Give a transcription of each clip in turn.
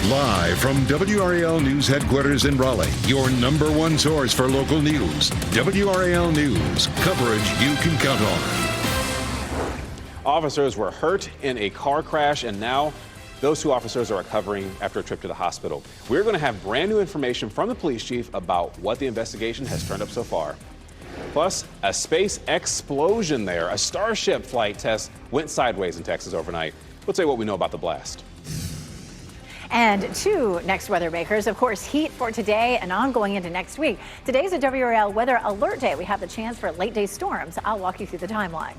Live from WRAL News Headquarters in Raleigh, your number one source for local news. WRAL News, coverage you can count on. Officers were hurt in a car crash, and now those two officers are recovering after a trip to the hospital. We're going to have brand new information from the police chief about what the investigation has turned up so far. Plus, a space explosion there. A Starship flight test went sideways in Texas overnight. We'll tell you what we know about the blast. And two next weather makers, of course, heat for today and ongoing into next week. Today's a WRAL weather alert day. We have the chance for late day storms. I'll walk you through the timeline.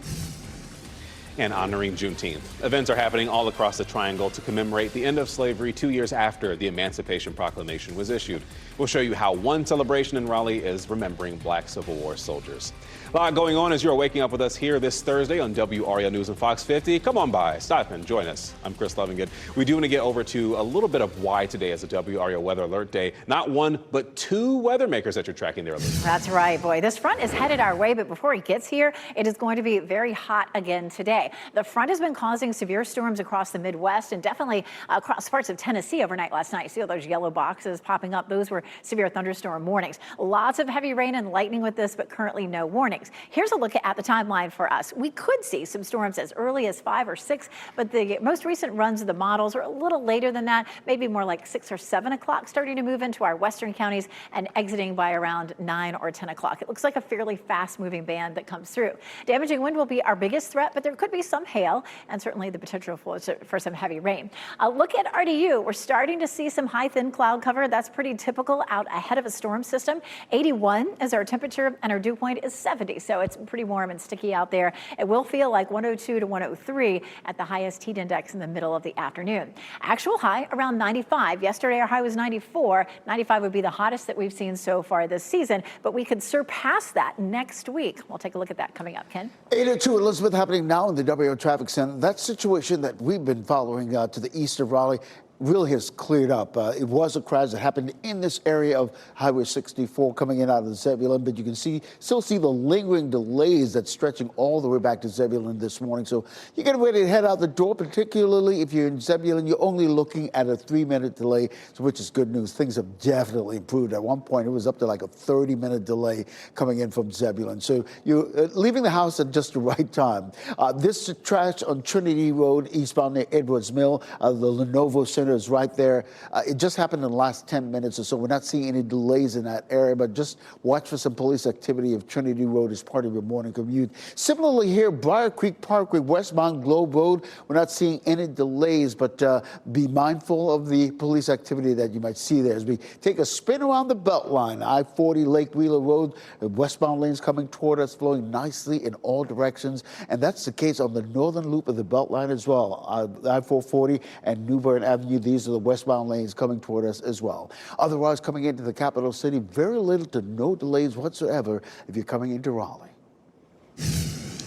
And honoring Juneteenth. Events are happening all across the Triangle to commemorate the end of slavery 2 years after the Emancipation Proclamation was issued. We'll show you how one celebration in Raleigh is remembering Black Civil War soldiers. A lot going on as you're waking up with us here this Thursday on WRAL News and Fox 50. Come on by, stop and join us. I'm Chris Lovingood. We do want to get over to a little bit of why today is a WRAL Weather Alert Day. Not one, but two weather makers that you're tracking there. That's right, boy. This front is headed our way, but before it gets here, it is going to be very hot again today. The front has been causing severe storms across the Midwest and definitely across parts of Tennessee overnight last night. See all those yellow boxes popping up? Those were severe thunderstorm warnings. Lots of heavy rain and lightning with this, but currently no warnings. Here's a look at the timeline for us. We could see some storms as early as 5 or 6, but the most recent runs of the models are a little later than that, maybe more like 6 or 7 o'clock, starting to move into our western counties and exiting by around 9 or 10 o'clock. It looks like a fairly fast-moving band that comes through. Damaging wind will be our biggest threat, but there could be some hail and certainly the potential for some heavy rain. Look at RDU. We're starting to see some high thin cloud cover. That's pretty typical out ahead of a storm system. 81 is our temperature and our dew point is 70. So it's pretty warm and sticky out there. It will feel like 102 to 103 at the highest heat index in the middle of the afternoon. Actual high around 95. Yesterday our high was 94. 95 would be the hottest that we've seen so far this season, but we could surpass that next week. We'll take a look at that coming up. Ken? 802 Elizabeth happening now in the WRAL Traffic Center. That situation that we've been following to the east of Raleigh really has cleared up. It was a crash that happened in this area of Highway 64 coming in out of Zebulon, but you can still see the lingering delays that's stretching all the way back to Zebulon this morning. So you get ready to head out the door, particularly if you're in Zebulon, you're only looking at a 3-minute delay, which is good news. Things have definitely improved. At one point, it was up to like a 30-minute delay coming in from Zebulon. So you're leaving the house at just the right time. This crash on Trinity Road, eastbound near Edwards Mill, the Lenovo Center is right there. It just happened in the last 10 minutes or so. We're not seeing any delays in that area, but just watch for some police activity if Trinity Road is part of your morning commute. Similarly here, Briar Creek Parkway, westbound Globe Road, we're not seeing any delays, but be mindful of the police activity that you might see there as we take a spin around the Beltline. I-40 Lake Wheeler Road, the westbound lanes coming toward us, flowing nicely in all directions, and that's the case on the northern loop of the Beltline as well. I-440 and New Bern Avenue, these are the westbound lanes coming toward us as well. Otherwise, coming into the capital city, very little to no delays whatsoever if you're coming into Raleigh.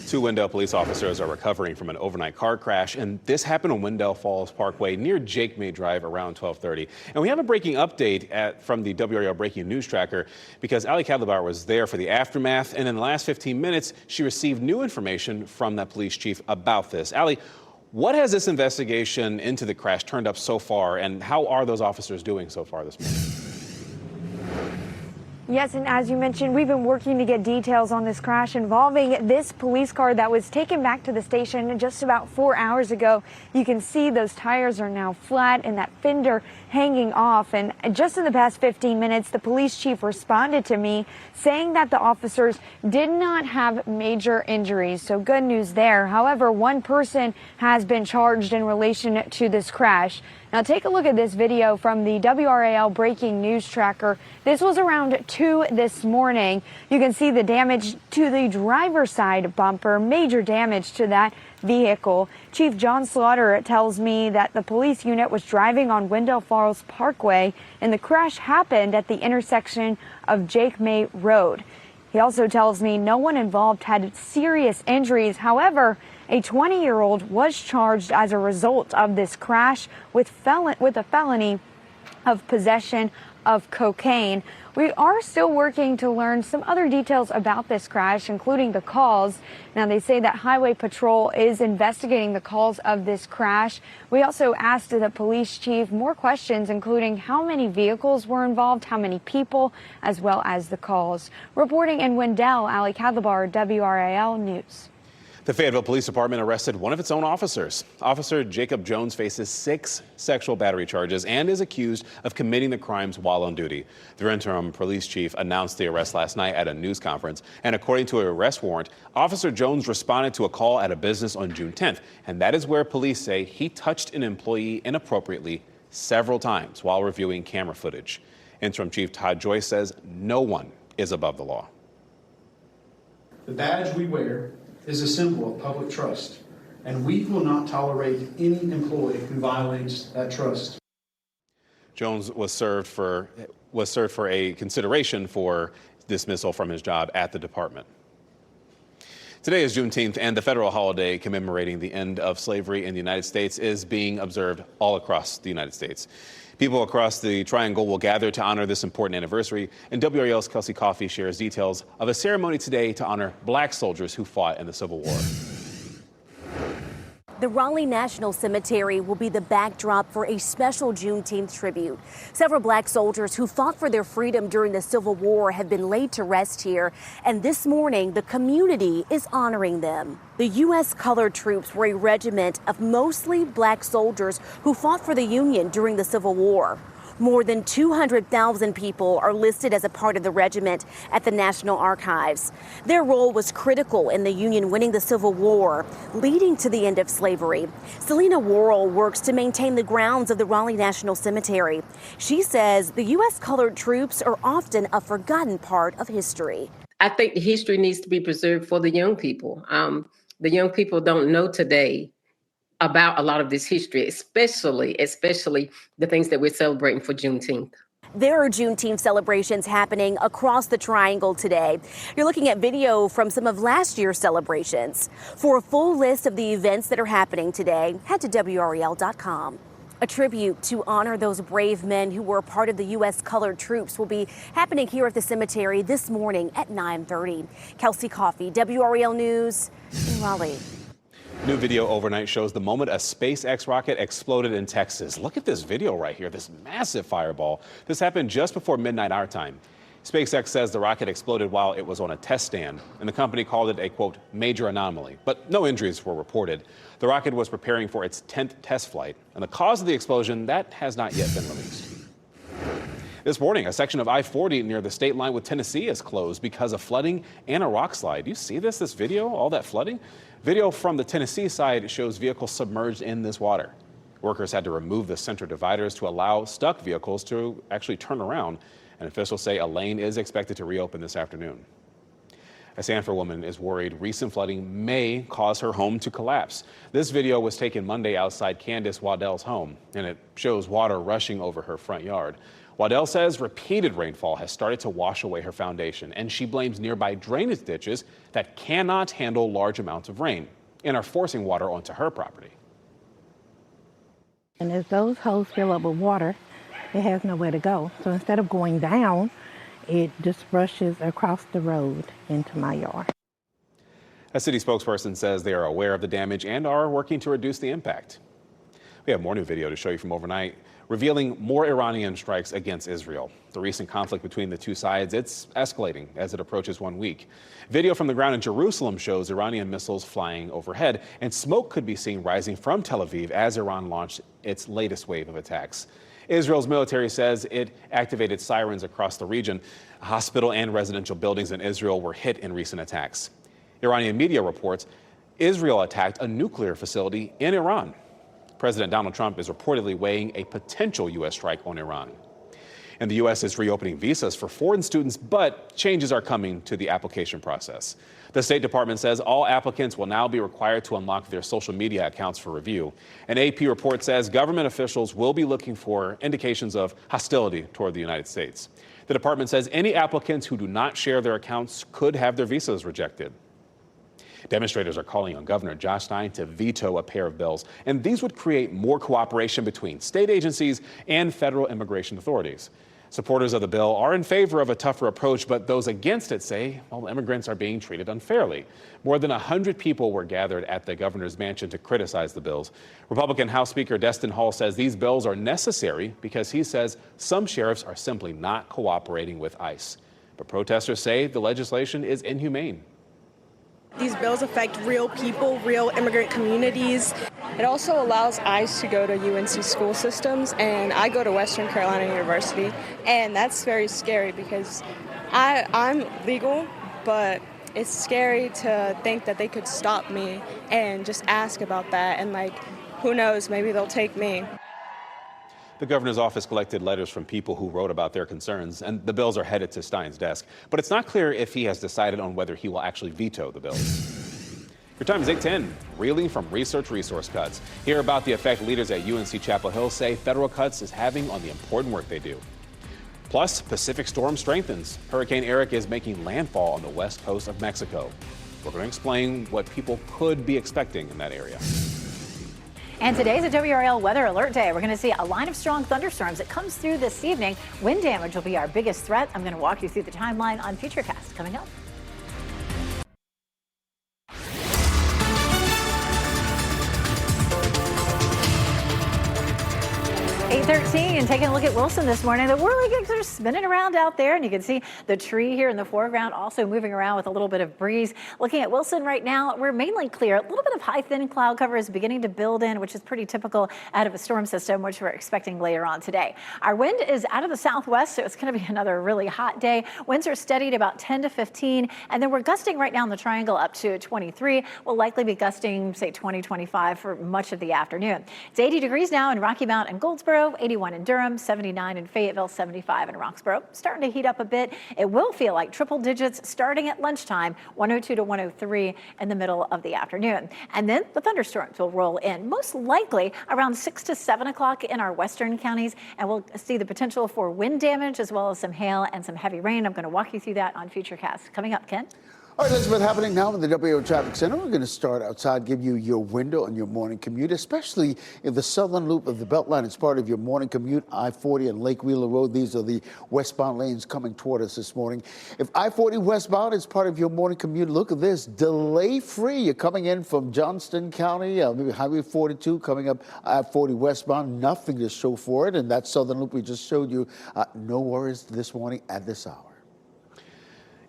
Two Wendell police officers are recovering from an overnight car crash, and this happened on Wendell Falls Parkway near Jake May Drive around 12:30. And we have a breaking update from the WRAL Breaking News Tracker because Ali Kadlabauer was there for the aftermath, and in the last 15 minutes, she received new information from that police chief about this. Ali, what has this investigation into the crash turned up so far, and how are those officers doing so far this morning? Yes, and as you mentioned, we've been working to get details on this crash involving this police car that was taken back to the station just about 4 hours ago. You can see those tires are now flat and that fender hanging off. And just in the past 15 minutes, the police chief responded to me saying that the officers did not have major injuries. So good news there. However, one person has been charged in relation to this crash. Now take a look at this video from the WRAL Breaking News Tracker. This was around 2 this morning. You can see the damage to the driver's side bumper, major damage to that vehicle. Chief John Slaughter tells me that the police unit was driving on Wendell Falls Parkway and the crash happened at the intersection of Jake May Road. He also tells me no one involved had serious injuries. However, a 20-year-old was charged as a result of this crash with a felony of possession of cocaine. We are still working to learn some other details about this crash, including the cause. Now, they say that Highway Patrol is investigating the cause of this crash. We also asked the police chief more questions, including how many vehicles were involved, how many people, as well as the cause. Reporting in Wendell, Ali Kadlabar, WRAL News. The Fayetteville Police Department arrested one of its own officers. Officer Jacob Jones faces 6 sexual battery charges and is accused of committing the crimes while on duty. The interim police chief announced the arrest last night at a news conference. And according to an arrest warrant, Officer Jones responded to a call at a business on June 10th. And that is where police say he touched an employee inappropriately several times while reviewing camera footage. Interim Chief Todd Joyce says no one is above the law. The badge we wear is a symbol of public trust, and we will not tolerate any employee who violates that trust. Jones was served for a consideration for dismissal from his job at the department. Today is Juneteenth, and the federal holiday commemorating the end of slavery in the United States is being observed all across the United States. People across the Triangle will gather to honor this important anniversary, and WRAL's Kelsey Coffey shares details of a ceremony today to honor Black soldiers who fought in the Civil War. The Raleigh National Cemetery will be the backdrop for a special Juneteenth tribute. Several Black soldiers who fought for their freedom during the Civil War have been laid to rest here, and this morning the community is honoring them. The U.S. Colored Troops were a regiment of mostly Black soldiers who fought for the Union during the Civil War. More than 200,000 people are listed as a part of the regiment at the National Archives. Their role was critical in the Union winning the Civil War, leading to the end of slavery. Selena WRAL works to maintain the grounds of the Raleigh National Cemetery. She says the U.S. Colored Troops are often a forgotten part of history. I think the history needs to be preserved for the young people. The young people don't know today about a lot of this history, especially the things that we're celebrating for Juneteenth. There are Juneteenth celebrations happening across the Triangle today. You're looking at video from some of last year's celebrations. For a full list of the events that are happening today, head to WRAL.com. A tribute to honor those brave men who were part of the U.S. Colored Troops will be happening here at the cemetery this morning at 9:30. Kelsey Coffey, WRAL News in Raleigh. New video overnight shows the moment a SpaceX rocket exploded in Texas. Look at this video right here, this massive fireball. This happened just before midnight our time. SpaceX says the rocket exploded while it was on a test stand, and the company called it a, quote, major anomaly. But no injuries were reported. The rocket was preparing for its 10th test flight, and the cause of the explosion, that has not yet been released. This morning, a section of I-40 near the state line with Tennessee is closed because of flooding and a rock slide. Do you see this video, all that flooding? Video from the Tennessee side shows vehicles submerged in this water. Workers had to remove the center dividers to allow stuck vehicles to actually turn around, and officials say a lane is expected to reopen this afternoon. A Sanford woman is worried recent flooding may cause her home to collapse. This video was taken Monday outside Candace Waddell's home, and it shows water rushing over her front yard. Waddell says repeated rainfall has started to wash away her foundation, and she blames nearby drainage ditches that cannot handle large amounts of rain and are forcing water onto her property. And as those holes fill up with water, it has nowhere to go. So instead of going down, it just rushes across the road into my yard. A city spokesperson says they are aware of the damage and are working to reduce the impact. We have more new video to show you from overnight, revealing more Iranian strikes against Israel. The recent conflict between the two sides, it's escalating as it approaches 1 week. Video from the ground in Jerusalem shows Iranian missiles flying overhead, and smoke could be seen rising from Tel Aviv as Iran launched its latest wave of attacks. Israel's military says it activated sirens across the region. A hospital and residential buildings in Israel were hit in recent attacks. Iranian media reports Israel attacked a nuclear facility in Iran. President Donald Trump is reportedly weighing a potential U.S. strike on Iran. And the U.S. is reopening visas for foreign students, but changes are coming to the application process. The State Department says all applicants will now be required to unlock their social media accounts for review. An AP report says government officials will be looking for indications of hostility toward the United States. The department says any applicants who do not share their accounts could have their visas rejected. Demonstrators are calling on Governor Josh Stein to veto a pair of bills, and these would create more cooperation between state agencies and federal immigration authorities. Supporters of the bill are in favor of a tougher approach, but those against it say, well, immigrants are being treated unfairly. More than 100 people were gathered at the governor's mansion to criticize the bills. Republican House Speaker Destin Hall says these bills are necessary because he says some sheriffs are simply not cooperating with ICE. But protesters say the legislation is inhumane. These bills affect real people, real immigrant communities. It also allows ICE to go to UNC school systems, and I go to Western Carolina University, and that's very scary because I'm legal, but it's scary to think that they could stop me and just ask about that, and who knows, maybe they'll take me. The governor's office collected letters from people who wrote about their concerns, and the bills are headed to Stein's desk. But it's not clear if he has decided on whether he will actually veto the bills. Your time is 8:10. Reeling from research resource cuts. Hear about the effect leaders at UNC Chapel Hill say federal cuts is having on the important work they do. Plus, Pacific storm strengthens. Hurricane Eric is making landfall on the west coast of Mexico. We're going to explain what people could be expecting in that area. And today's a WRAL weather alert day. We're going to see a line of strong thunderstorms that comes through this evening. Wind damage will be our biggest threat. I'm going to walk you through the timeline on Futurecast coming up. 8:13 and taking a look at Wilson this morning. The whirligigs are spinning around out there, and you can see the tree here in the foreground also moving around with a little bit of breeze. Looking at Wilson right now, we're mainly clear. A little bit of high thin cloud cover is beginning to build in, which is pretty typical out of a storm system, which we're expecting later on today. Our wind is out of the southwest, so it's going to be another really hot day. Winds are steady at about 10 to 15, and then we're gusting right now in the triangle up to 23. We'll likely be gusting, say, 20, 25 for much of the afternoon. It's 80 degrees now in Rocky Mount and Goldsboro, 81 in Durham, 79 in Fayetteville, 75 in Roxborough. Starting to heat up a bit. It will feel like triple digits starting at lunchtime, 102 to 103 in the middle of the afternoon. And then the thunderstorms will roll in, most likely around 6 to 7 o'clock in our western counties. And we'll see the potential for wind damage as well as some hail and some heavy rain. I'm going to walk you through that on Futurecast. Coming up, Ken. All right, Elizabeth, happening now in the WRAL Traffic Center. We're going to start outside, give you your window on your morning commute, especially in the southern loop of the Beltline. It's part of your morning commute, I-40 and Lake Wheeler Road. These are the westbound lanes coming toward us this morning. If I-40 westbound is part of your morning commute, look at this, delay-free. You're coming in from Johnston County, maybe Highway 42, coming up I-40 westbound, nothing to show for it. And that southern loop we just showed you, no worries this morning at this hour.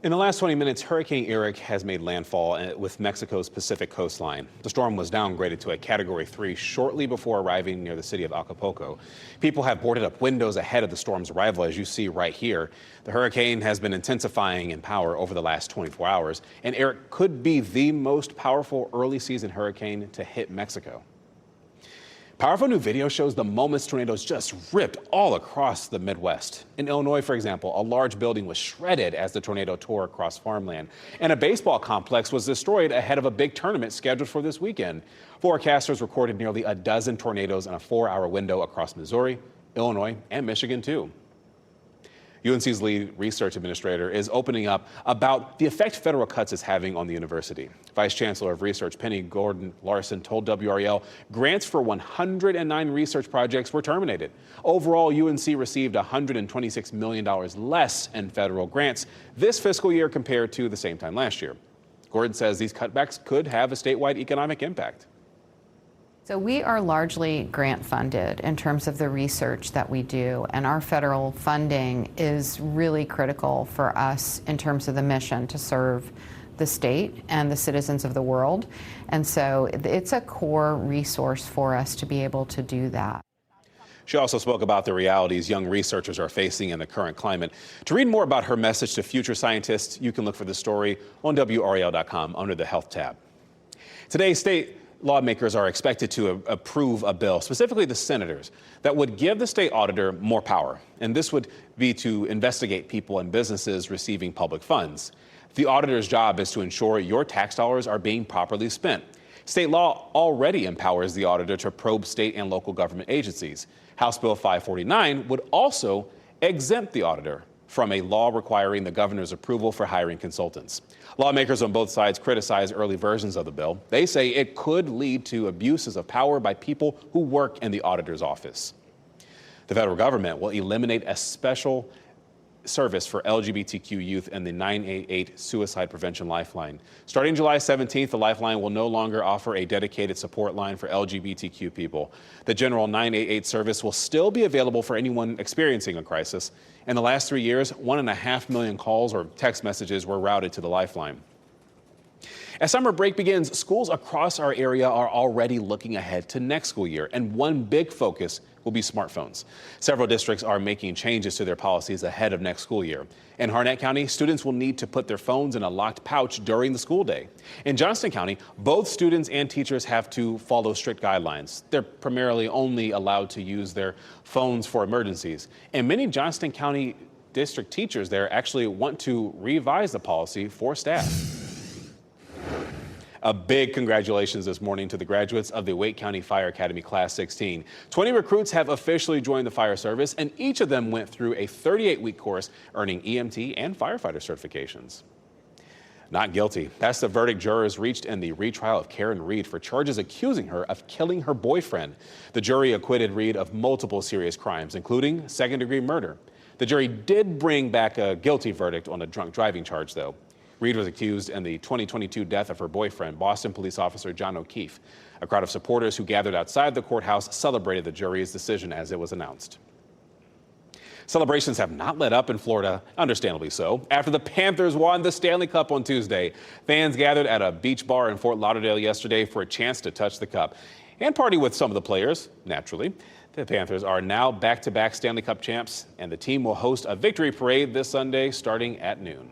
In the last 20 minutes, Hurricane Eric has made landfall with Mexico's Pacific coastline. The storm was downgraded to a Category 3 shortly before arriving near the city of Acapulco. People have boarded up windows ahead of the storm's arrival, as you see right here. The hurricane has been intensifying in power over the last 24 hours, and Eric could be the most powerful early season hurricane to hit Mexico. Powerful new video shows the moments tornadoes just ripped all across the Midwest. In Illinois, for example, a large building was shredded as the tornado tore across farmland, and a baseball complex was destroyed ahead of a big tournament scheduled for this weekend. Forecasters recorded nearly a dozen tornadoes in a 4-hour window across Missouri, Illinois, and Michigan, too. UNC's lead research administrator is opening up about the effect federal cuts is having on the university. Vice Chancellor of Research Penny Gordon-Larson told WRAL grants for 109 research projects were terminated. Overall, UNC received $126 million less in federal grants this fiscal year compared to the same time last year. Gordon says these cutbacks could have a statewide economic impact. So we are largely grant funded in terms of the research that we do, and our federal funding is really critical for us in terms of the mission to serve the state and the citizens of the world. And so it's a core resource for us to be able to do that. She also spoke about the realities young researchers are facing in the current climate. To read more about her message to future scientists, you can look for the story on WRAL.com under the Health tab. Today, state lawmakers are expected to approve a bill, specifically the senators, that would give the state auditor more power. And this would be to investigate people and businesses receiving public funds. The auditor's job is to ensure your tax dollars are being properly spent. State law already empowers the auditor to probe state and local government agencies. House Bill 549 would also exempt the auditor from a law requiring the governor's approval for hiring consultants. Lawmakers on both sides criticize early versions of the bill. They say it could lead to abuses of power by people who work in the auditor's office. The federal government will eliminate a special service for LGBTQ youth and the 988 Suicide Prevention Lifeline. Starting July 17th, the Lifeline will no longer offer a dedicated support line for LGBTQ people. The general 988 service will still be available for anyone experiencing a crisis. In the last 3 years, 1.5 million calls or text messages were routed to the Lifeline. As summer break begins, schools across our area are already looking ahead to next school year, and one big focus will be smartphones. Several districts are making changes to their policies ahead of next school year. In Harnett County, students will need to put their phones in a locked pouch during the school day. In Johnston County, both students and teachers have to follow strict guidelines. They're primarily only allowed to use their phones for emergencies. And many Johnston County district teachers there actually want to revise the policy for staff. A big congratulations this morning to the graduates of the Wake County Fire Academy Class 16. 20 recruits have officially joined the fire service, and each of them went through a 38-week course, earning EMT and firefighter certifications. Not guilty. That's the verdict jurors reached in the retrial of Karen Reed for charges accusing her of killing her boyfriend. The jury acquitted Reed of multiple serious crimes, including second-degree murder. The jury did bring back a guilty verdict on a drunk driving charge, though. Reed was accused in the 2022 death of her boyfriend, Boston police officer John O'Keefe. A crowd of supporters who gathered outside the courthouse celebrated the jury's decision as it was announced. Celebrations have not let up in Florida, understandably so. After the Panthers won the Stanley Cup on Tuesday, fans gathered at a beach bar in Fort Lauderdale yesterday for a chance to touch the cup and party with some of the players, naturally. The Panthers are now back-to-back Stanley Cup champs, and the team will host a victory parade this Sunday starting at noon.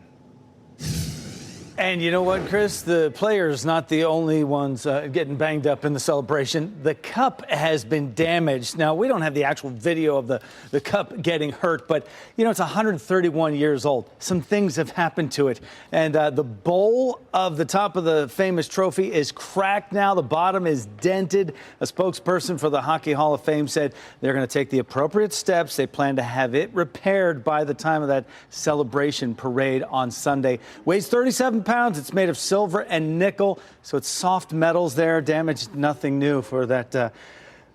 And you know what, Chris? The players not the only ones getting banged up in the celebration. The cup has been damaged. Now, we don't have the actual video of the cup getting hurt, but, you know, it's 131 years old. Some things have happened to it. And the bowl of the top of the famous trophy is cracked now. The bottom is dented. A spokesperson for the Hockey Hall of Fame said they're going to take the appropriate steps. They plan to have it repaired by the time of that celebration parade on Sunday. Weighs 37 pounds. It's made of silver and nickel, so it's soft metals there. Damaged, nothing new for that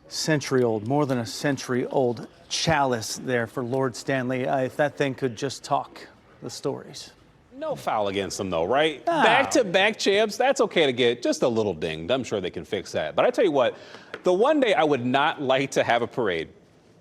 century-old, more than a century-old chalice there for Lord Stanley. If that thing could just talk, the stories. No foul against them, though, right? No. Back-to-back champs, that's okay to get just a little dinged. I'm sure they can fix that. But I tell you what, the one day I would not like to have a parade,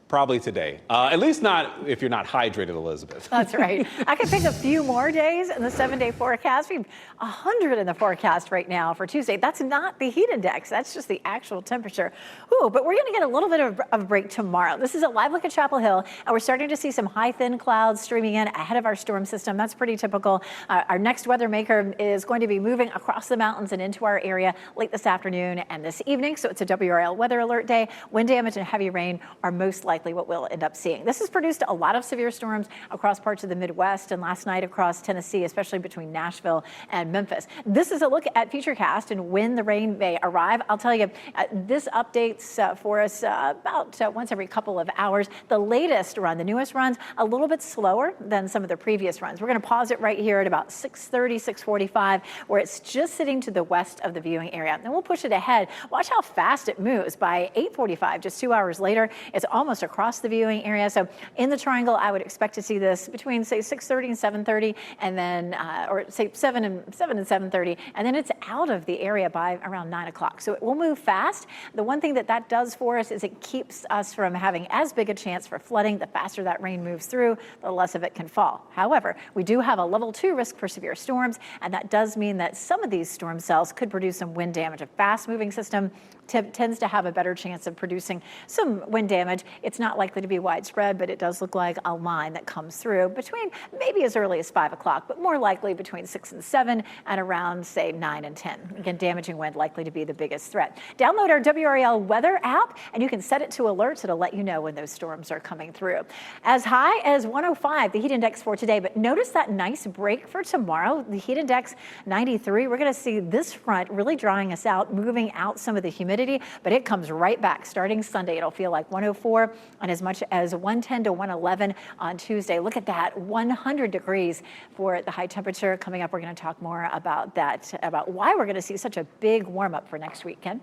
probably today. At least not if you're not hydrated, Elizabeth. That's right. I could pick a few more days in the 7-day forecast. We have 100 in the forecast right now for Tuesday. That's not the heat index. That's just the actual temperature. Ooh, but we're going to get a little bit of a break tomorrow. This is a live look at Chapel Hill, and we're starting to see some high, thin clouds streaming in ahead of our storm system. That's pretty typical. Our next weather maker is going to be moving across the mountains and into our area late this afternoon and this evening. So it's a WRAL weather alert day. Wind damage and heavy rain are most likely what we'll end up seeing. This has produced a lot of severe storms across parts of the Midwest and last night across Tennessee, especially between Nashville and Memphis. This is a look at Futurecast and when the rain may arrive. I'll tell you, this updates for us about once every couple of hours. The latest run, the newest runs, a little bit slower than some of the previous runs. We're going to pause it right here at about 6:30, 6:45, where it's just sitting to the west of the viewing area. Then we'll push it ahead. Watch how fast it moves. By 8:45, just 2 hours later, it's almost across the viewing area. So in the triangle, I would expect to see this between, say, 6:30 and 7:30, and then, or say 7 and 7:30, and then it's out of the area by around 9 o'clock. So it will move fast. The one thing that does for us is it keeps us from having as big a chance for flooding. The faster that rain moves through, the less of it can fall. However, we do have a level 2 risk for severe storms, and that does mean that some of these storm cells could produce some wind damage. A fast-moving system tends to have a better chance of producing some wind damage. It's not likely to be widespread, but it does look like a line that comes through between maybe as early as 5 o'clock, but more likely between 6 and 7 and around, say, 9 and 10. Again, damaging wind likely to be the biggest threat. Download our WRAL weather app, and you can set it to alerts. It'll let you know when those storms are coming through. As high as 105, the heat index for today, but notice that nice break for tomorrow. The heat index 93. We're going to see this front really drawing us out, moving out some of the humidity, but it comes right back starting Sunday. It'll feel like 104 and as much as 110 to 111 on Tuesday. Look at that, 100 degrees for the high temperature. Coming up, we're going to talk more about that, about why we're going to see such a big warm up for next week. Ken?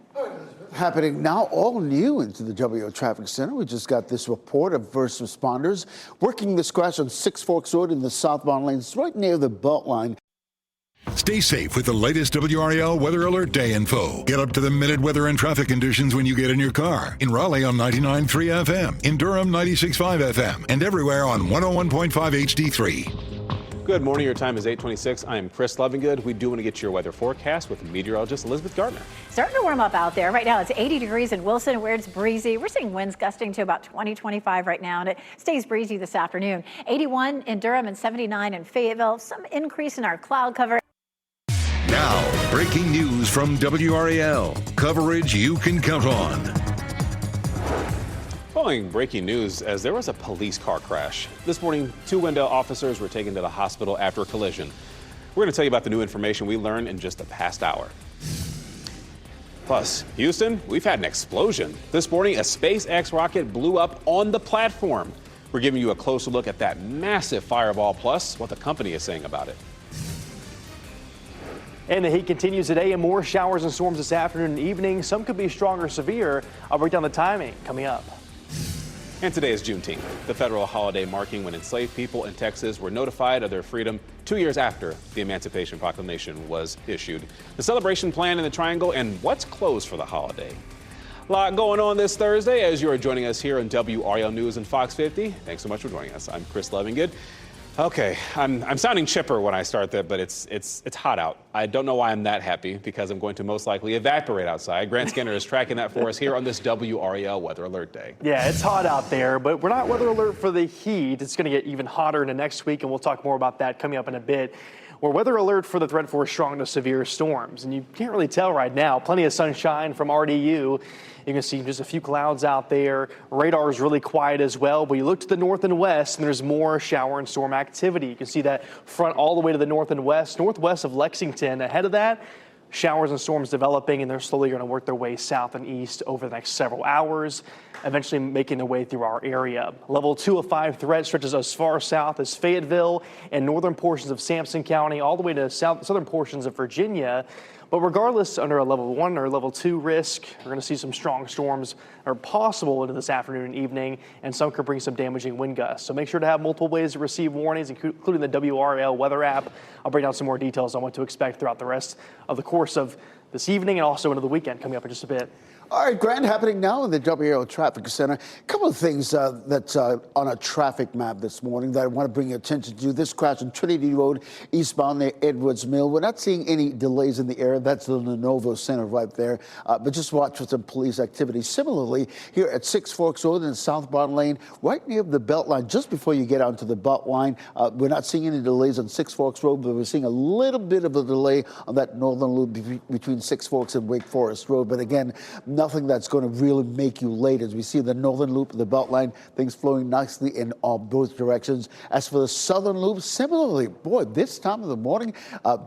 Happening now, all new into the WRAL Traffic Center. We just got this report of first responders working this crash on Six Forks Road in the southbound lanes right near the Beltline. Stay safe with the latest WRAL Weather Alert Day info. Get up to the minute weather and traffic conditions when you get in your car. In Raleigh on 99.3 FM, in Durham 96.5 FM, and everywhere on 101.5 HD3. Good morning. Your time is 8:26. I am Chris Lovingood. We do want to get your weather forecast with meteorologist Elizabeth Gardner. Starting to warm up out there. Right now it's 80 degrees in Wilson where it's breezy. We're seeing winds gusting to about 20, 25 right now, and it stays breezy this afternoon. 81 in Durham and 79 in Fayetteville. Some increase in our cloud cover. Now, breaking news from WRAL. Coverage you can count on. Following breaking news, as there was a police car crash. This morning, 2 Wendell officers were taken to the hospital after a collision. We're going to tell you about the new information we learned in just the past hour. Plus, Houston, we've had an explosion. This morning, a SpaceX rocket blew up on the platform. We're giving you a closer look at that massive fireball, plus what the company is saying about it. And the heat continues today, and more showers and storms this afternoon and evening. Some could be strong or severe. I'll break down the timing coming up. And today is Juneteenth, the federal holiday marking when enslaved people in Texas were notified of their freedom 2 years after the Emancipation Proclamation was issued. The celebration plan in the Triangle and what's closed for the holiday. A lot going on this Thursday as you are joining us here on WRAL News and Fox 50. Thanks so much for joining us. I'm Chris Lovingood. Okay, I'm sounding chipper when I start that, but it's hot out. I don't know why I'm that happy because I'm going to most likely evaporate outside. Grant Skinner is tracking that for us here on this WRAL Weather Alert Day. Yeah, it's hot out there, but we're not weather alert for the heat. It's going to get even hotter into next week, and we'll talk more about that coming up in a bit. We're weather alert for the threat for strong to severe storms, and you can't really tell right now. Plenty of sunshine from RDU. You can see just a few clouds out there. Radar is really quiet as well, but you look to the north and west, and there's more shower and storm activity. You can see that front all the way to the north and west, northwest of Lexington. Ahead of that, showers and storms developing, and they're slowly going to work their way south and east over the next several hours, eventually making their way through our area. Level 2 of 5 threat stretches as far south as Fayetteville and northern portions of Sampson County, all the way to southern portions of Virginia. But regardless, under a level 1 or level 2 risk, we're going to see some strong storms are possible into this afternoon and evening, and some could bring some damaging wind gusts. So make sure to have multiple ways to receive warnings, including the WRAL weather app. I'll break down some more details on what to expect throughout the rest of the course of this evening and also into the weekend coming up in just a bit. All right, Grant, happening now in the WRAL Traffic Center. A couple of things that's on a traffic map this morning that I want to bring your attention to. This crash on Trinity Road, eastbound near Edwards Mill. We're not seeing any delays in the area. That's the Lenovo Center right there. But just watch for some police activity. Similarly, here at Six Forks Road in southbound lane, right near the Beltline, just before you get onto the Beltline, we're not seeing any delays on Six Forks Road, but we're seeing a little bit of a delay on that northern loop between Six Forks and Wake Forest Road. But again, nothing that's going to really make you late. As we see the northern loop, the Beltline, things flowing nicely in both directions. As for the southern loop, similarly, boy, this time of the morning,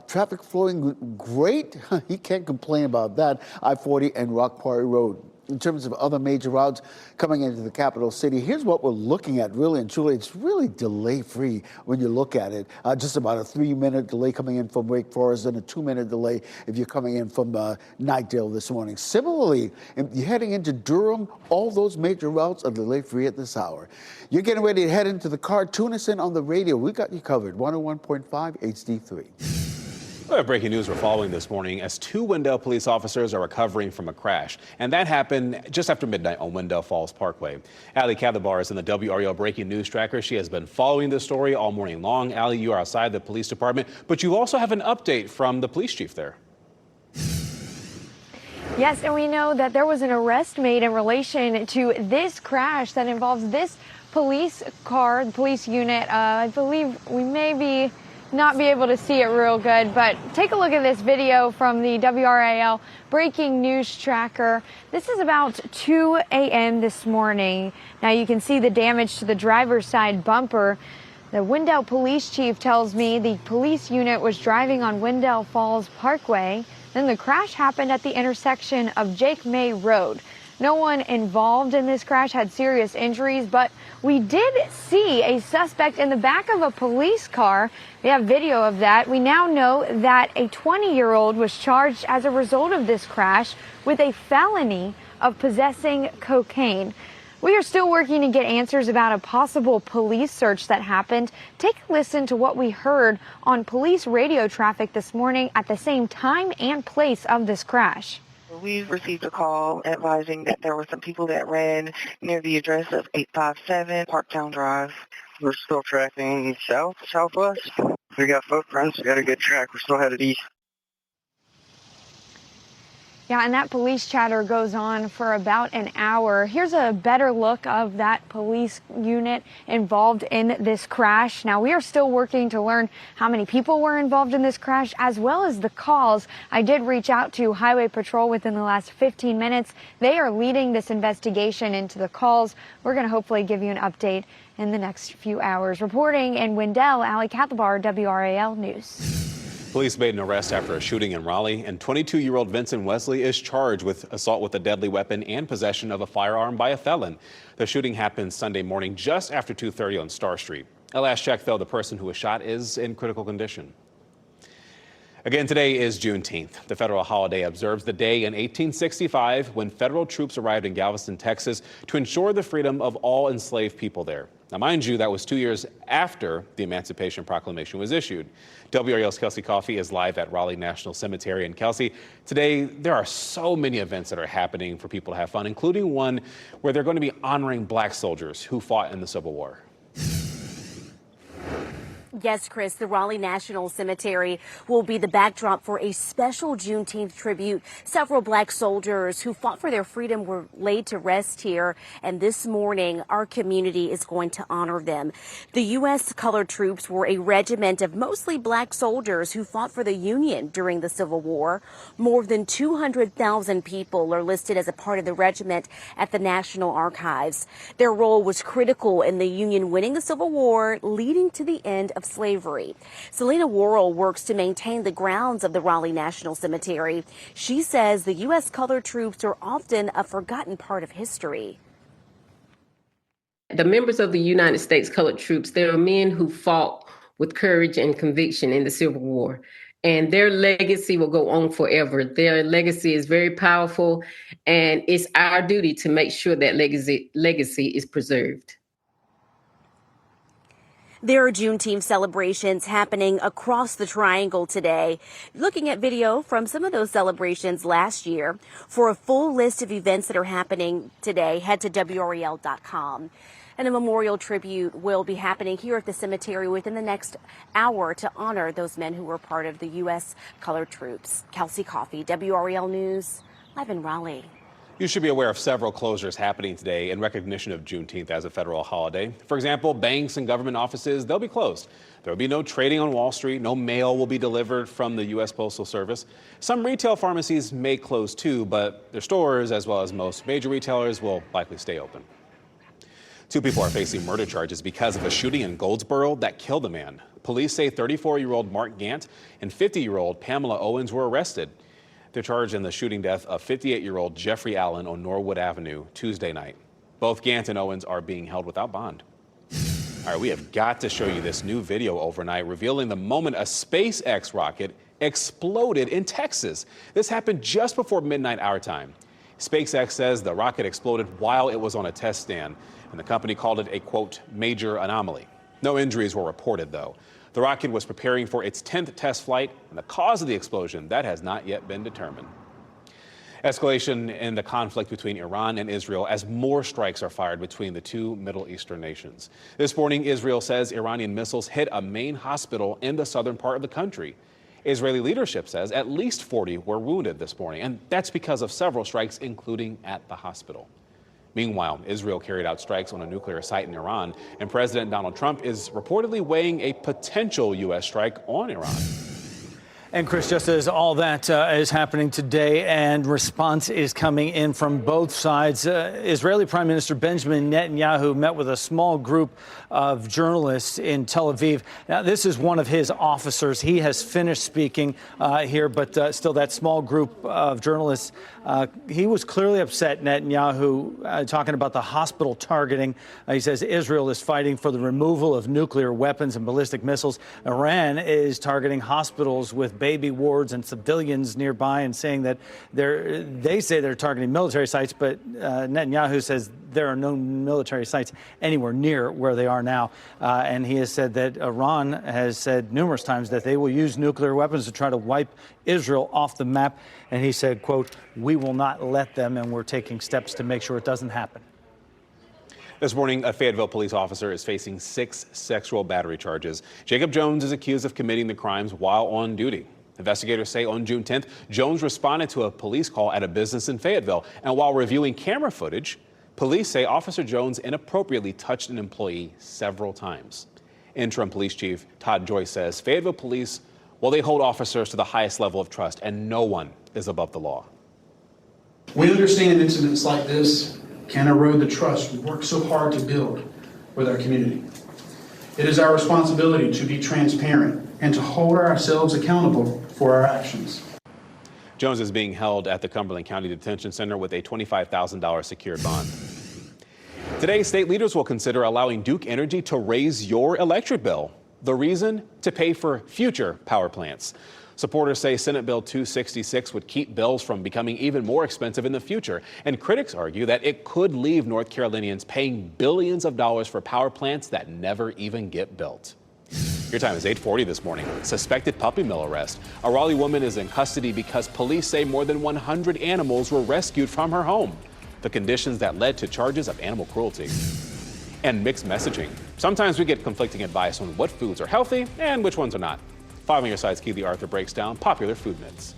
traffic flowing great. You can't complain about that. I-40 and Rock Quarry Road. In terms of other major routes coming into the capital city, here's what we're looking at, really and truly. It's really delay-free when you look at it. Just about a 3-minute delay coming in from Wake Forest and a 2-minute delay if you're coming in from Knightdale this morning. Similarly, if you're heading into Durham, all those major routes are delay-free at this hour. You're getting ready to head into the car. Tune us in on the radio. We got you covered. 101.5 HD3. We have breaking news we're following this morning as 2 Wendell police officers are recovering from a crash. And that happened just after midnight on Wendell Falls Parkway. Allie Calabar is in the WRAL breaking news tracker. She has been following this story all morning long. Allie, you are outside the police department, but you also have an update from the police chief there. Yes, and we know that there was an arrest made in relation to this crash that involves this police car, the police unit. I believe we may not be able to see it real good, but take a look at this video from the WRAL breaking news tracker. This is about 2 a.m. this morning. Now you can see the damage to the driver's side bumper. The Wendell police chief tells me the police unit was driving on Wendell Falls Parkway. Then the crash happened at the intersection of Jake May Road. No one involved in this crash had serious injuries, but we did see a suspect in the back of a police car. We have video of that. We now know that a 20-year-old was charged as a result of this crash with a felony of possessing cocaine. We are still working to get answers about a possible police search that happened. Take a listen to what we heard on police radio traffic this morning at the same time and place of this crash. We received a call advising that there were some people that ran near the address of 857 Parktown Drive. We're still tracking southwest. We got footprints. We got a good track. We're still headed east. Yeah, and that police chatter goes on for about an hour. Here's a better look of that police unit involved in this crash. Now, we are still working to learn how many people were involved in this crash, as well as the calls. I did reach out to Highway Patrol within the last 15 minutes. They are leading this investigation into the calls. We're going to hopefully give you an update in the next few hours. Reporting in Wendell, Ali Kathabar, WRAL News. Police made an arrest after a shooting in Raleigh, and 22-year-old Vincent Wesley is charged with assault with a deadly weapon and possession of a firearm by a felon. The shooting happened Sunday morning just after 2:30 on Star Street. At last check, though, the person who was shot is in critical condition. Again, today is Juneteenth. The federal holiday observes the day in 1865 when federal troops arrived in Galveston, Texas to ensure the freedom of all enslaved people there. Now, mind you, that was 2 years after the Emancipation Proclamation was issued. WRAL's Kelsey Coffey is live at Raleigh National Cemetery. And Kelsey, today there are so many events that are happening for people to have fun, including one where they're going to be honoring black soldiers who fought in the Civil War. Yes, Chris, the Raleigh National Cemetery will be the backdrop for a special Juneteenth tribute. Several black soldiers who fought for their freedom were laid to rest here, and this morning our community is going to honor them. The U.S. Colored Troops were a regiment of mostly black soldiers who fought for the Union during the Civil War. More than 200,000 people are listed as a part of the regiment at the National Archives. Their role was critical in the Union winning the Civil War, leading to the end of slavery. Selena WRAL works to maintain the grounds of the Raleigh National Cemetery. She says the U.S. Colored Troops are often a forgotten part of history. The members of the United States Colored Troops, they are men who fought with courage and conviction in the Civil War, and their legacy will go on forever. Their legacy is very powerful, and it's our duty to make sure that legacy is preserved. There are Juneteenth celebrations happening across the Triangle today. Looking at video from some of those celebrations last year. For a full list of events that are happening today, head to WRAL.com. And a memorial tribute will be happening here at the cemetery within the next hour to honor those men who were part of the U.S. Colored Troops. Kelsey Coffey, WRAL News, live in Raleigh. You should be aware of several closures happening today in recognition of Juneteenth as a federal holiday. For example, banks and government offices, they'll be closed. There will be no trading on Wall Street. No mail will be delivered from the U.S. Postal Service. Some retail pharmacies may close too, but their stores, as well as most major retailers, will likely stay open. 2 people are facing murder charges because of a shooting in Goldsboro that killed a man. Police say 34-year-old Mark Gant and 50-year-old Pamela Owens were arrested. They're charged in the shooting death of 58-year-old Jeffrey Allen on Norwood Avenue Tuesday night. Both Gant and Owens are being held without bond. All right, we have got to show you this new video overnight revealing the moment a SpaceX rocket exploded in Texas. This happened just before midnight our time. SpaceX says the rocket exploded while it was on a test stand, and the company called it a, quote, major anomaly. No injuries were reported, though. The rocket was preparing for its 10th test flight, and the cause of the explosion, that has not yet been determined. Escalation in the conflict between Iran and Israel as more strikes are fired between the two Middle Eastern nations. This morning, Israel says Iranian missiles hit a main hospital in the southern part of the country. Israeli leadership says at least 40 were wounded this morning, and that's because of several strikes, including at the hospital. Meanwhile, Israel carried out strikes on a nuclear site in Iran, and President Donald Trump is reportedly weighing a potential U.S. strike on Iran. And Chris, just as all that is happening today and response is coming in from both sides, Israeli Prime Minister Benjamin Netanyahu met with a small group of journalists in Tel Aviv. Now, this is one of his officers. He has finished speaking here, but still that small group of journalists, he was clearly upset, Netanyahu, talking about the hospital targeting. He says Israel is fighting for the removal of nuclear weapons and ballistic missiles. Iran is targeting hospitals with baby wards and civilians nearby and saying that they say they're targeting military sites, but Netanyahu says there are no military sites anywhere near where they are now. And he has said that Iran has said numerous times that they will use nuclear weapons to try to wipe Israel off the map. And he said, quote, "We will not let them, and we're taking steps to make sure it doesn't happen." This morning, a Fayetteville police officer is facing 6 sexual battery charges. Jacob Jones is accused of committing the crimes while on duty. Investigators say on June 10th, Jones responded to a police call at a business in Fayetteville. And while reviewing camera footage, police say Officer Jones inappropriately touched an employee several times. Interim Police Chief Todd Joyce says Fayetteville police, well, they hold officers to the highest level of trust, and no one is above the law. We understand incidents like this can erode the trust we work so hard to build with our community. It is our responsibility to be transparent and to hold ourselves accountable for our actions. Jones is being held at the Cumberland County Detention Center with a $25,000 secured bond. Today, state leaders will consider allowing Duke Energy to raise your electric bill. The reason? To pay for future power plants. Supporters say Senate Bill 266 would keep bills from becoming even more expensive in the future. And critics argue that it could leave North Carolinians paying billions of dollars for power plants that never even get built. Your time is 8:40 this morning. Suspected puppy mill arrest. A Raleigh woman is in custody because police say more than 100 animals were rescued from her home. The conditions that led to charges of animal cruelty. And mixed messaging. Sometimes we get conflicting advice on what foods are healthy and which ones are not. 5 on your side's Keely Arthur breaks down popular food myths.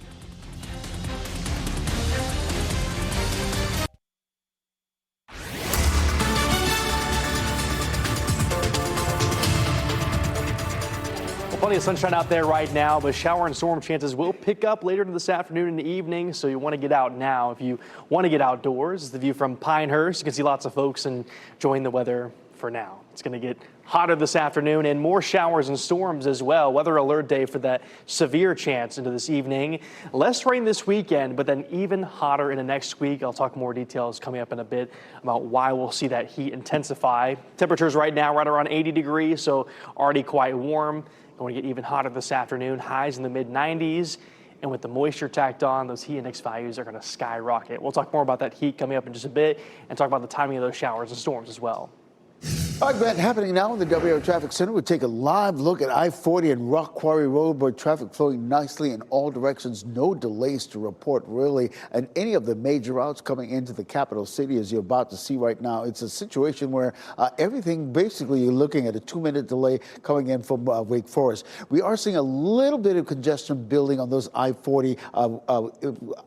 Plenty of sunshine out there right now, but shower and storm chances will pick up later this afternoon and the evening, so you want to get out now. If you want to get outdoors, the view from Pinehurst, you can see lots of folks enjoying the weather for now. It's going to get hotter this afternoon and more showers and storms as well. Weather alert day for that severe chance into this evening. Less rain this weekend, but then even hotter into next week. I'll talk more details coming up in a bit about why we'll see that heat intensify. Temperatures right now right around 80 degrees, so already quite warm. Going to get even hotter this afternoon, highs in the mid-90s. And with the moisture tacked on, those heat index values are going to skyrocket. We'll talk more about that heat coming up in just a bit and talk about the timing of those showers and storms as well. All right, Grant, happening now in the WRAL Traffic Center. We'll take a live look at I-40 and Rock Quarry Road, where traffic flowing nicely in all directions. No delays to report, really. And any of the major routes coming into the capital city, as you're about to see right now, it's a situation where everything, basically, you're looking at a 2-minute delay coming in from Wake Forest. We are seeing a little bit of congestion building on those I-40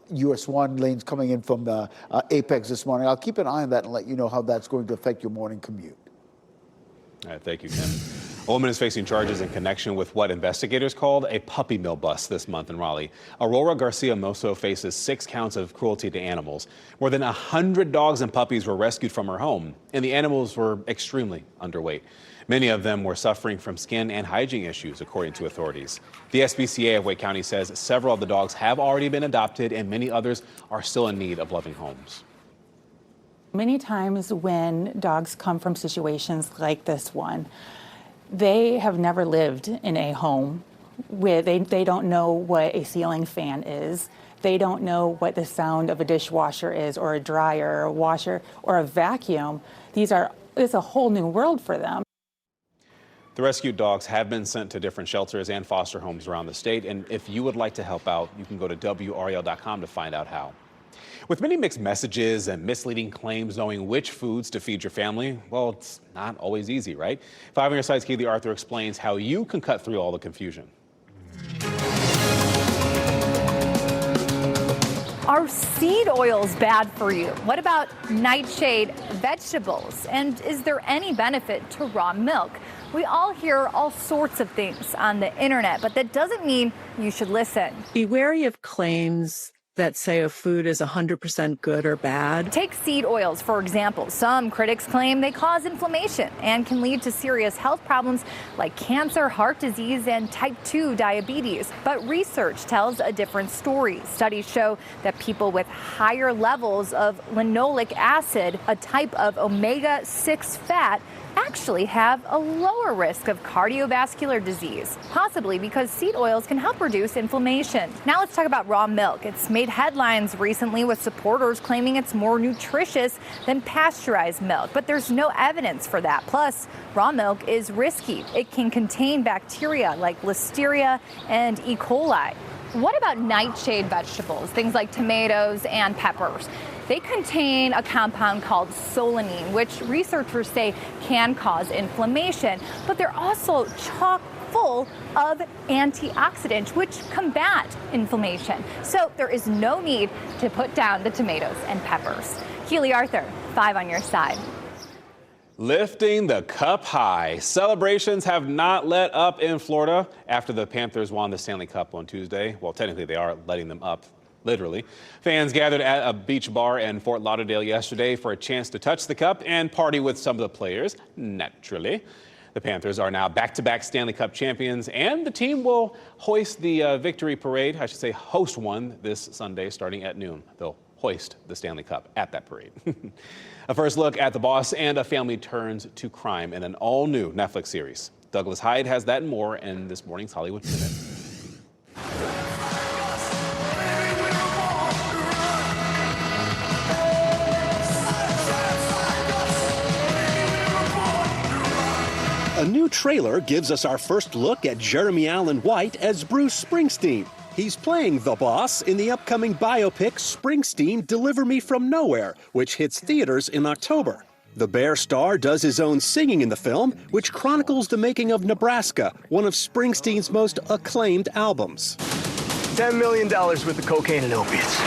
US 1 lanes coming in from Apex this morning. I'll keep an eye on that and let you know how that's going to affect your morning commute. All right, thank you, Tim. A woman is facing charges in connection with what investigators called a puppy mill bust this month in Raleigh. Aurora Garcia Moso faces 6 counts of cruelty to animals. More than 100 dogs and puppies were rescued from her home, and the animals were extremely underweight. Many of them were suffering from skin and hygiene issues, according to authorities. The SPCA of Wake County says several of the dogs have already been adopted, and many others are still in need of loving homes. Many times when dogs come from situations like this one, they have never lived in a home where they don't know what a ceiling fan is. They don't know what the sound of a dishwasher is, or a dryer, or a washer, or a vacuum. It's a whole new world for them. The rescued dogs have been sent to different shelters and foster homes around the state. And if you would like to help out, you can go to WRAL.com to find out how. With many mixed messages and misleading claims knowing which foods to feed your family, well, it's not always easy, right? 5 on your side's Keely Arthur explains how you can cut through all the confusion. Are seed oils bad for you? What about nightshade vegetables? And is there any benefit to raw milk? We all hear all sorts of things on the internet, but that doesn't mean you should listen. Be wary of claims that say a food is 100% good or bad. Take seed oils, for example. Some critics claim they cause inflammation and can lead to serious health problems like cancer, heart disease, and type 2 diabetes. But research tells a different story. Studies show that people with higher levels of linoleic acid, a type of omega-6 fat, actually have a lower risk of cardiovascular disease, possibly because seed oils can help reduce inflammation. Now let's talk about raw milk. It's made headlines recently with supporters claiming it's more nutritious than pasteurized milk, but there's no evidence for that. Plus, raw milk is risky. It can contain bacteria like Listeria and E. coli. What about nightshade vegetables, things like tomatoes and peppers? They contain a compound called solanine, which researchers say can cause inflammation, but they're also chock full of antioxidants, which combat inflammation. So there is no need to put down the tomatoes and peppers. Keely Arthur, 5 on your side. Lifting the cup high. Celebrations have not let up in Florida after the Panthers won the Stanley Cup on Tuesday. Well, technically they are letting them up, literally. Fans gathered at a beach bar in Fort Lauderdale yesterday for a chance to touch the cup and party with some of the players, naturally. The Panthers are now back-to-back Stanley Cup champions, and the team will hoist the victory parade, I should say host one, this Sunday starting at noon. They'll hoist the Stanley Cup at that parade. A first look at the boss and a family turns to crime in an all-new Netflix series. Douglas Hyde has that and more in this morning's Hollywood Minute. A new trailer gives us our first look at Jeremy Allen White as Bruce Springsteen. He's playing the boss in the upcoming biopic Springsteen, Deliver Me From Nowhere, which hits theaters in October. The Bear star does his own singing in the film, which chronicles the making of Nebraska, one of Springsteen's most acclaimed albums. $10 million worth of cocaine and opiates.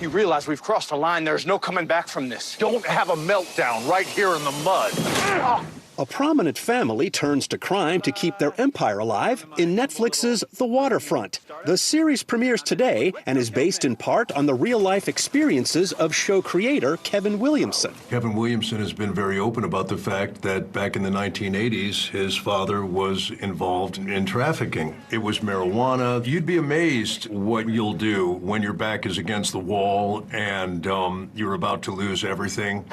You realize we've crossed a line. There's no coming back from this. Don't have a meltdown right here in the mud. A prominent family turns to crime to keep their empire alive in Netflix's The Waterfront. The series premieres today and is based in part on the real-life experiences of show creator Kevin Williamson. Kevin Williamson has been very open about the fact that back in the 1980s, his father was involved in trafficking. It was marijuana. You'd be amazed what you'll do when your back is against the wall and you're about to lose everything.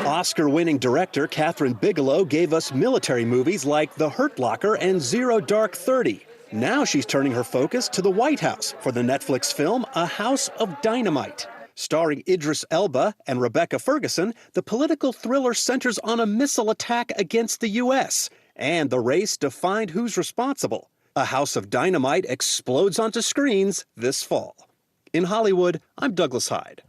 Oscar-winning director Catherine Bigelow gave us military movies like The Hurt Locker and Zero Dark 30. Now she's turning her focus to the White House for the Netflix film A House of Dynamite. Starring Idris Elba and Rebecca Ferguson, the political thriller centers on a missile attack against the U.S. and the race to find who's responsible. A House of Dynamite explodes onto screens this fall. In Hollywood, I'm Douglas Hyde.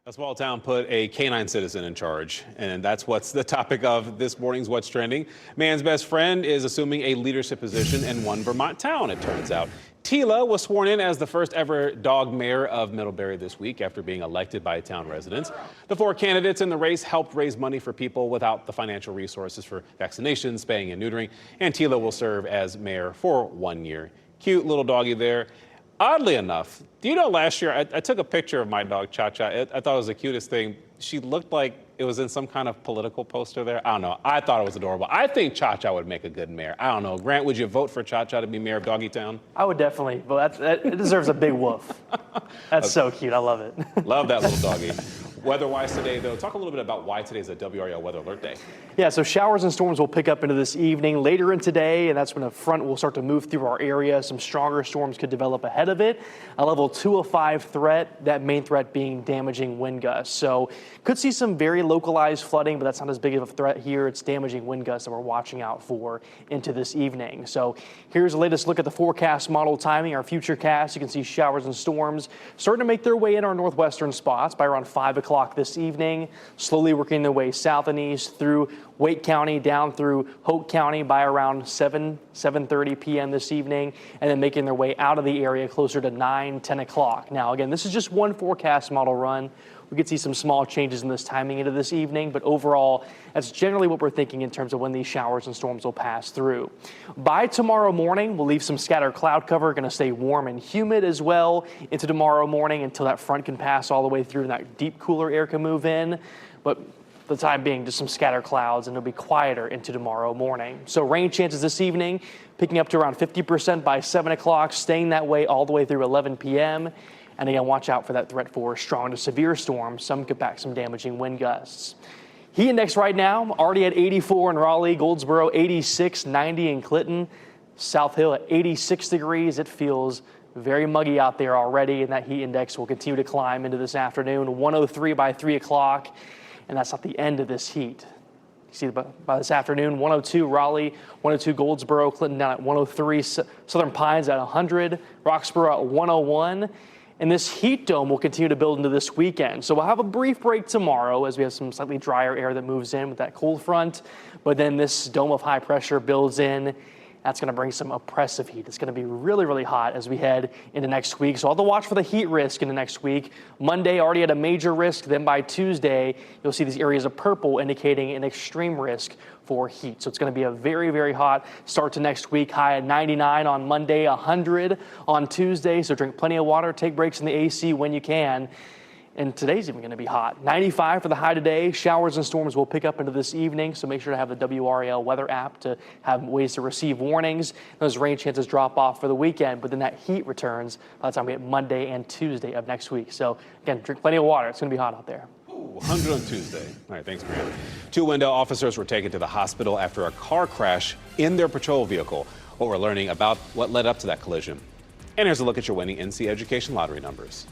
A small town put a canine citizen in charge, and that's what's the topic of this morning's What's Trending. Man's best friend is assuming a leadership position in one Vermont town, it turns out. Tila was sworn in as the first ever dog mayor of Middlebury this week after being elected by town residents. The 4 candidates in the race helped raise money for people without the financial resources for vaccinations, spaying and neutering, and Tila will serve as mayor for 1 year. Cute little doggy there. Oddly enough, do you know last year I took a picture of my dog Cha-Cha. I thought it was the cutest thing. She looked like it was in some kind of political poster there. I don't know. I thought it was adorable. I think Cha-Cha would make a good mayor. I don't know. Grant, would you vote for Cha-Cha to be mayor of Doggy Town? I would definitely vote. It deserves a big woof. That's so cute. I love it. Love that little doggy. Weather-wise today, though, talk a little bit about why today's a WRAL Weather Alert Day. Yeah, so showers and storms will pick up into this evening, later in today, and that's when a front will start to move through our area. Some stronger storms could develop ahead of it. A level 2 of 5 threat, that main threat being damaging wind gusts. So could see some very localized flooding, but that's not as big of a threat here. It's damaging wind gusts that we're watching out for into this evening. So here's the latest look at the forecast model timing. Our future cast, you can see showers and storms starting to make their way in our northwestern spots by around 5 o'clock this evening, slowly working their way south and east through Wake County down through Hoke County by around 7:30 p.m. this evening, and then making their way out of the area closer to 9, 10 o'clock. Now, again, this is just one forecast model run. We could see some small changes in this timing into this evening, but overall, that's generally what we're thinking in terms of when these showers and storms will pass through. By tomorrow morning, we'll leave some scattered cloud cover, going to stay warm and humid as well into tomorrow morning until that front can pass all the way through and that deep cooler air can move in. But for the time being, just some scattered clouds, and it'll be quieter into tomorrow morning. So rain chances this evening picking up to around 50% by 7 o'clock, staying that way all the way through 11 p.m. And again, watch out for that threat for strong to severe storms. Some could pack some damaging wind gusts. Heat index right now already at 84 in Raleigh, Goldsboro 86, 90 in Clinton, South Hill at 86 degrees. It feels very muggy out there already, and that heat index will continue to climb into this afternoon. 103 by 3 o'clock, and that's not the end of this heat. You see by this afternoon, 102 Raleigh, 102 Goldsboro, Clinton down at 103, Southern Pines at 100, Roxborough at 101. And this heat dome will continue to build into this weekend. So we'll have a brief break tomorrow as we have some slightly drier air that moves in with that cold front. But then this dome of high pressure builds in. That's going to bring some oppressive heat. It's going to be really, really hot as we head into next week. So I'll have to watch for the heat risk into next week. Monday already at a major risk. Then by Tuesday, you'll see these areas of purple indicating an extreme risk for heat. So it's going to be a very, very hot start to next week. High at 99 on Monday, 100 on Tuesday. So drink plenty of water, take breaks in the AC when you can. And today's even going to be hot. 95 for the high today. Showers and storms will pick up into this evening, so make sure to have the WRAL weather app to have ways to receive warnings. Those rain chances drop off for the weekend, but then that heat returns by the time we hit Monday and Tuesday of next week. So again, drink plenty of water. It's going to be hot out there. 100 on Tuesday. All right, thanks, Grant. 2 Wendell officers were taken to the hospital after a car crash in their patrol vehicle. What we're learning about what led up to that collision. And here's a look at your winning NC Education lottery numbers.